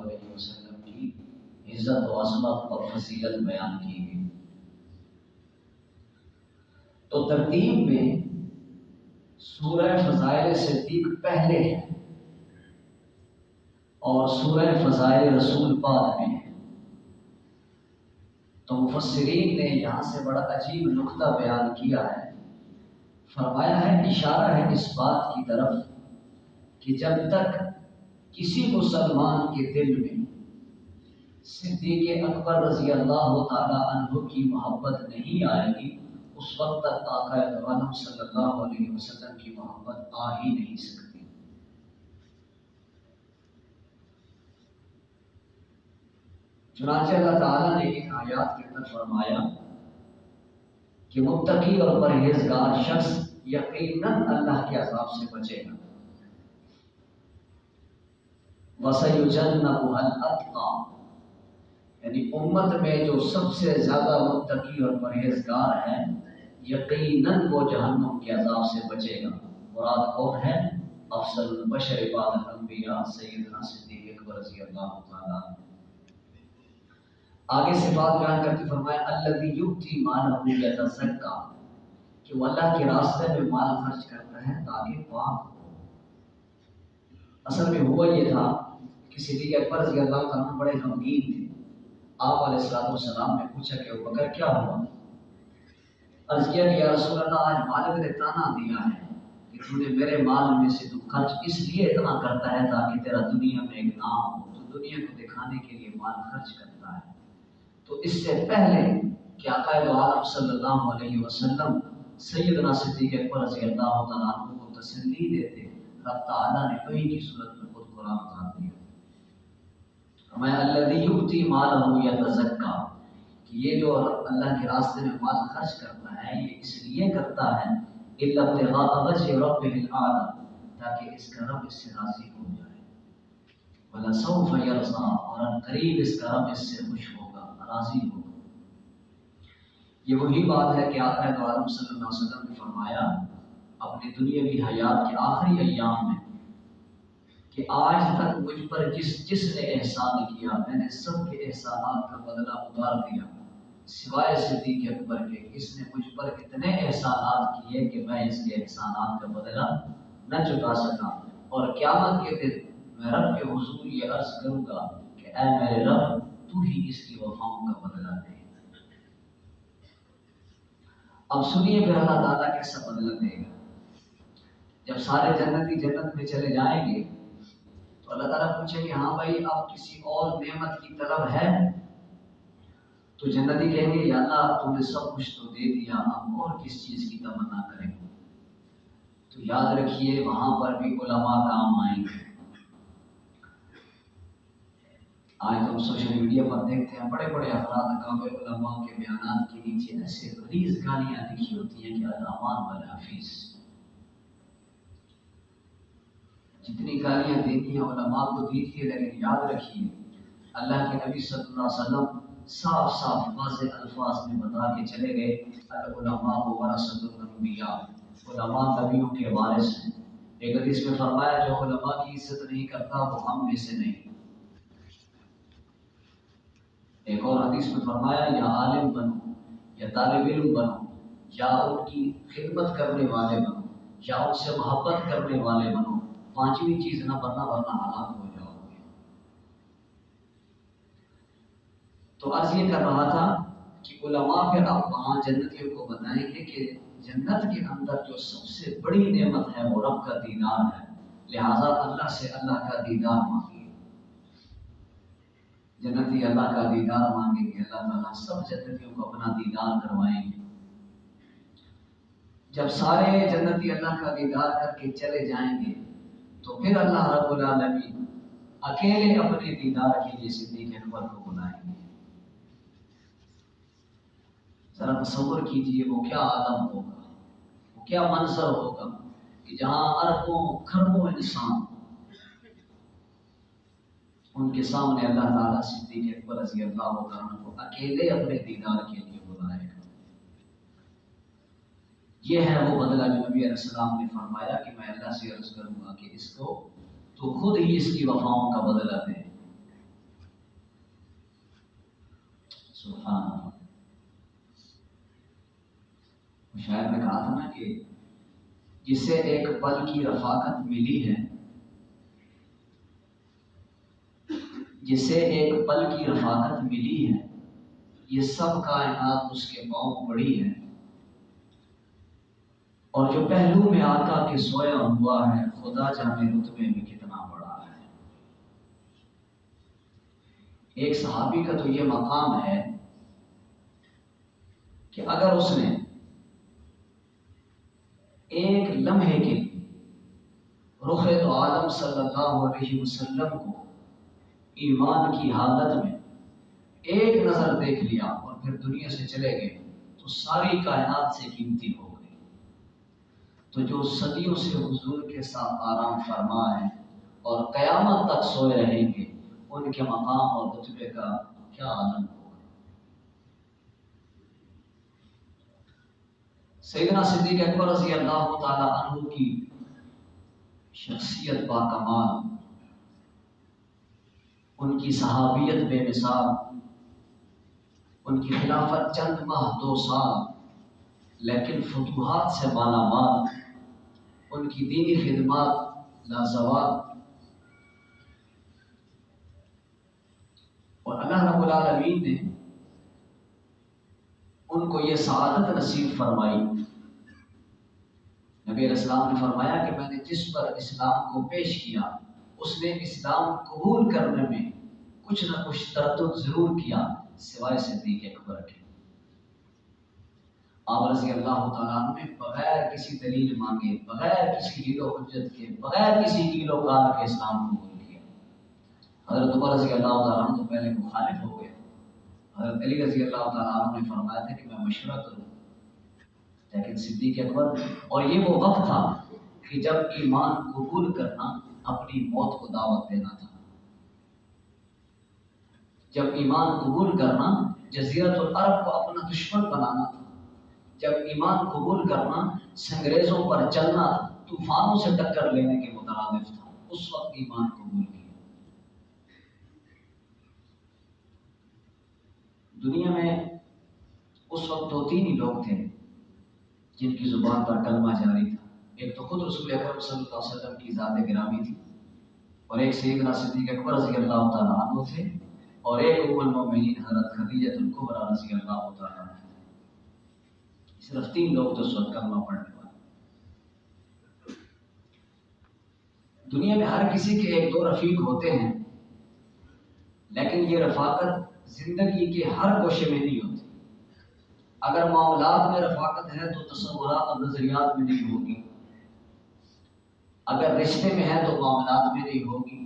علیہ وسلم کی عزت و عظمت اور فضیلت بیان کی گئی۔ تو ترتیب میں سورہ فضائل صدیق پہلے ہے اور سورہ فضائل رسول بعد میں ہے۔ تو مفسرین نے یہاں سے بڑا عجیب نقطہ بیان کیا ہے، فرمایا ہے اشارہ ہے اس بات کی طرف کہ جب تک کسی مسلمان کے دل میں صدیق اکبر رضی اللہ تعالی عنہ کی محبت نہیں آئے گی، اس وقت تک آقا عالم صلی اللہ علیہ وسلم کی محبت آ ہی نہیں سکتی۔ چنانچہ اللہ تعالیٰ نے ان آیات کے اندر فرمایا کہ متقی اور پرہیزگار شخص یقیناً اللہ کے عذاب سے بچے گا۔ وَسَيُجَنَّبُهَا الْأَتْقَى، یعنی امت میں جو سب سے زیادہ متقی اور پرہیزگار ہے یقیناً وہ جہنم کے عذاب سے بچے گا۔ مراد کون ہے؟ افضل البشر بعد الانبیاء سیدنا صدیق اکبر رضی اللہ تعالیٰ۔ آگے صفات بیان کرتے فرمایا الذی یؤتی مالہ یتزکیٰ، کہ وہ اللہ کے راستے میں مال خرچ کرتا ہے تاکہ پاک ہو۔ اصل میں ہوا یہ تھا کہ صدیق اکبر رضی اللہ تعالیٰ بڑے غمگین تھے۔ آپ علیہ السلام نے پوچھا کہ ابوبکر کیا ہوا؟ عرض کیا کہ یا رسول اللہ آج مالک نے تانا دیا ہے کہ تو نے میرے مال میں سے تو خرچ اس لیے اتنا کرتا ہے تاکہ تیرا دنیا میں ایک نام ہو، تو دنیا کو دکھانے کے لیے مال خرچ کرتا ہے۔ تو اس سے پہلے کہ آقا عالم صلی اللہ علیہ وسلم سیدنا صدیق اکبر رضی اللہ تعالیٰ عنہ کو تسلی دیتے، رب تعالیٰ نے وحی کی صورت میں خود قرآن اتار دیا۔ فرمایا الذی یؤتی مالہ یتزکیٰ، کہ یہ جو اللہ کے راستے میں مال خرچ کرتا ہے یہ اس لیے کرتا ہے الا ابتغاء وجہ ربہ الاعلی، تاکہ اس کا رب اس سے راضی ہو جائے۔ ولسوف یرضیٰ، اور ان قریب اس کا رب اس سے خوش ہوگا، راضی ہوگا۔ یہ وہی بات ہے کہ آقا عالم صلی اللہ علیہ وسلم نے فرمایا اپنی دنیاوی حیات کے آخری ایام میں کہ آج تک مجھ پر جس نے احسان کیا میں نے سب کے احسانات کا بدلہ اتار دیا، سوائے صدیق اکبر کے، اس نے مجھ پر اتنے احسانات کیے کہ میں اس کے احسانات کا بدلہ نہ چکا سکا، اور قیامت کے دن میں رب کے حضور یہ عرض کروں گا کہ اے میرے رب تو ہی اس کی وفاؤں کا بدلہ دے۔ اب سنیے پھر اللہ تعالیٰ کیسا بدلہ دے گا۔ جب سارے جنتی جنت میں چلے جائیں گے تو اللہ تعالیٰ پوچھے کہ ہاں بھائی اب کسی اور نعمت کی طلب ہے؟ تو جنتی کہیں گے یا اللہ تم نے سب کچھ تو دے دیا، اب اور کس چیز کی تمنا کریں؟ تو یاد رکھیے وہاں پر بھی علماء کام آئیں گے۔ آج ہم سوشل میڈیا پر دیکھتے ہیں بڑے بڑے افراد اکابر علماء کے بیانات کے نیچے ایسے غلیظ گالیاں لکھی ہوتی ہیں کہ الامان والحفیظ، جتنی گالیاں دیتی ہیں علماء کو دیتی ہے، لیکن یاد رکھیے اللہ کے نبی صلی اللہ علیہ وسلم صاف صاف واضح الفاظ میں بتا کے چلے گئے العلماء ورثۃ الانبیاء، علماء نبیوں کے وارث ہیں۔ ایک حدیث میں فرمایا جو علماء کی عزت نہیں کرتا وہ ہم میں سے نہیں۔ ایک اور حدیث میں فرمایا یا عالم بنو یا طالب علم بنو یا ان کی خدمت کرنے والے بنو یا ان سے محبت کرنے والے بنو، پانچویں چیز نہ بننا ورنہ ہلاک ہو جاؤ گے۔ تو عرض یہ کر رہا تھا کہ علماء پھر اب وہاں جنتیوں کو بتائیں گے کہ جنت کے اندر جو سب سے بڑی نعمت ہے وہ رب کا دیدار ہے، لہٰذا اللہ سے اللہ کا دیدار مانگیے۔ جنتی اللہ کا دیدار مانگیں گے، اللہ تعالیٰ سب جنتیوں کو اپنا دیدار کروائیں گے۔ جب سارے جنتی اللہ کا دیدار کر کے چلے جائیں گے تو پھر اللہ رب العالمین اکیلے اپنے دیدار کے لیے صدیق اکبر کو بلائیں گے۔ ذرا تصور کیجئے وہ کیا عالم ہوگا، وہ کیا منظر ہوگا کہ جہاں اربوں کھربوں انسان ان کے سامنے اللہ تعالیٰ صدیق اکبر رضی اللہ عنہ کو اکیلے اپنے دیدار کے لیے بلائے گا۔ یہ ہے وہ بدلہ جو نبی علیہ السلام نے فرمایا کہ میں اللہ سے عرض کروں گا کہ اس کو تو خود ہی اس کی وفاؤں کا بدلہ دے۔ سبحان اللہ. شاعر نے کہا تھا نا کہ جسے ایک پل کی رفاقت ملی ہے، جسے ایک پل کی رفاقت ملی ہے، یہ سب کائنات اس کے پاؤں پڑی ہے، اور جو پہلو میں آقا کے سویا ہوا ہے، خدا جانے رتبے میں کتنا بڑا ہے. ایک صحابی کا تو یہ مقام ہے کہ اگر اس نے ایک لمحے کے رخ تو عالم صلی اللہ علیہ وسلم کو ایمان کی حالت میں ایک نظر دیکھ لیا اور پھر دنیا سے چلے گئے تو ساری کائنات سے قیمتی ہو گئی. تو جو صدیوں سے حضور کے ساتھ آرام فرما ہے اور قیامت تک سوئے رہیں گے، ان کے مقام اور رتبے کا کیا عالم ہوگا. سیدنا صدیق اکبر رضی اللہ تعالی عنہ کی شخصیت با کمال، ان کی صحابیت بے مثال، ان کی خلافت چند ماہ 2 سال لیکن فتوحات سے مالا مال، ان کی دینی خدمات لازوال، اور اللہ رب العالمین نے ان کو یہ سعادت نصیب فرمائی. نبی علیہ السلام نے فرمایا کہ میں نے جس پر اسلام کو پیش کیا اس نے اسلام قبول کرنے میں کچھ نہ کچھ تردد ضرور کیا سوائے صدیق اکبر کے. آپ رضی اللہ تعالیٰ عنہ نے بغیر کسی دلیل مانگے، بغیر کسی حیل و حجت کے، بغیر کسی حیل و کال کے اسلام قبول کیا. حضرت عمر رضی اللہ تعالیٰ عنہ تو پہلے مخالف ہو گئے. حضرت علی رضی اللہ تعالیٰ عنہ نے فرمایا تھا کہ میں مشورہ کروں، لیکن صدیق اکبر، اور یہ وہ وقت تھا کہ جب ایمان قبول کرنا اپنی موت کو دعوت دینا تھا. جب ایمان قبول کرنا جزیرۃ العرب کو اپنا دشمن بنانا تھا. جب ایمان قبول کرنا سنگریزوں پر چلنا، طوفانوں سے ٹکر لینے کے مترادف تھا. اس وقت ایمان قبول کیا. دنیا میں اس وقت 2-3 ہی لوگ تھے جن کی زبان پر کلمہ جاری تھا. ایک تو خود رسول اکرم صلی اللہ علیہ وسلم کی ذات گرامی تھی، اور ایک سیدنا صدیق اکبر رضی اللہ تعالیٰ عنہ تھے، اور ایک ام المؤمنین حضرت خدیجہ الکبریٰ رضی اللہ تعالیٰ عنہ. صرف 3 لوگ تو اس وقت کلمہ پڑھنے والے. دنیا میں ہر کسی کے 1-2 رفیق ہوتے ہیں، لیکن یہ رفاقت زندگی کے ہر گوشے میں نہیں ہوتی. اگر معاملات میں رفاقت ہے تو تصورات اور نظریات میں نہیں ہوگی. اگر رشتے میں ہے تو معاملات میں نہیں ہوگی.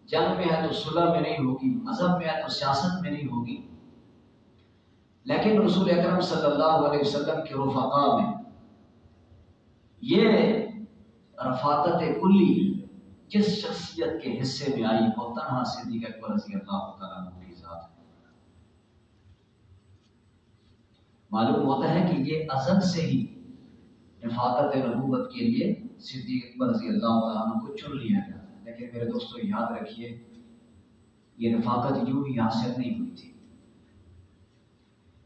جنگ میں ہے تو صلح میں نہیں ہوگی. مذہب میں ہے تو سیاست میں نہیں ہوگی. لیکن رسول اکرم صلی اللہ علیہ وسلم کے رفقاء میں یہ رفاقت کلی جس شخصیت کے حصے میں آئی وہ تنہا صدیق اکبر رضی اللہ تعالیٰ عنہ کی ذات ہے. معلوم ہوتا ہے کہ یہ ازل سے ہی رفاقت نبوت کے لیے صدیق اکبر رضی اللہ تعالیٰ عنہ کو چن لیا گیا. لیکن میرے دوستو یاد رکھیے، یہ رفاقت یوں ہی حاصل نہیں ہوئی تھی.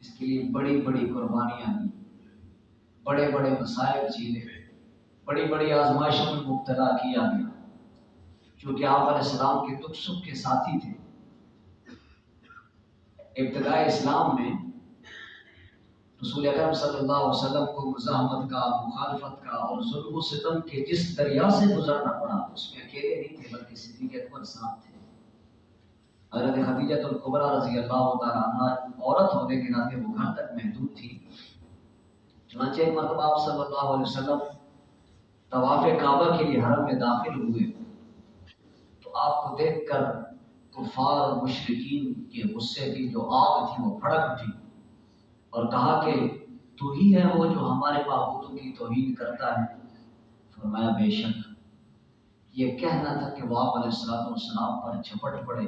اس کے لیے بڑی بڑی قربانیاں دی، بڑے بڑے مسائل جھیلے، بڑی بڑی آزمائشوں میں مبتلا کیا گیا. چونکہ آپ علیہ السلام کے دکھ سکھ کے ساتھی تھے. ابتداء اسلام میں رسول اکرم صلی اللہ علیہ وسلم کو مزاحمت کا، مخالفت کا اور ظلم و ستم کے جس دریا سے گزرنا پڑا اس میں اکیلے نہیں تھے بلکہ صدیق اکبر ساتھ تھے. حضرت خدیجہ الکبریٰ رضی اللہ تعالیٰ عنہ عورت ہونے کے ناطے وہ گھر تک محدود تھی. چنانچہ ایک مرتبہ آپ صلی اللہ علیہ وسلم طواف کعبہ کے لیے حرم میں داخل ہوئے تو آپ کو دیکھ کر کفار اور مشرکین کے غصے کی جو آگ تھی وہ بھڑک اٹھی اور کہا کہ تو ہی ہے وہ جو ہمارے معبودوں کی توہین کرتا ہے. فرمایا بے شک. یہ کہنا تھا کہ وہ آپ علیہ السلام پر جھپٹ پڑے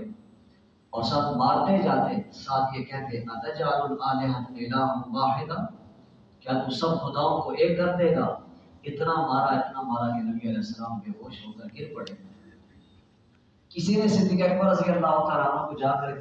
اور ساتھ مارتے جاتے، ساتھ یہ کہتے اتجعل الآلہۃ الہا واحدا، کیا تو سب خداؤں کو ایک کر دے گا. اتنا مارا کہ نبی علیہ السلام بے ہوش ہو کر گر پڑے. کسی نے صدیق اکبر رضی اللہ تعالیٰ عنہ کو جا کر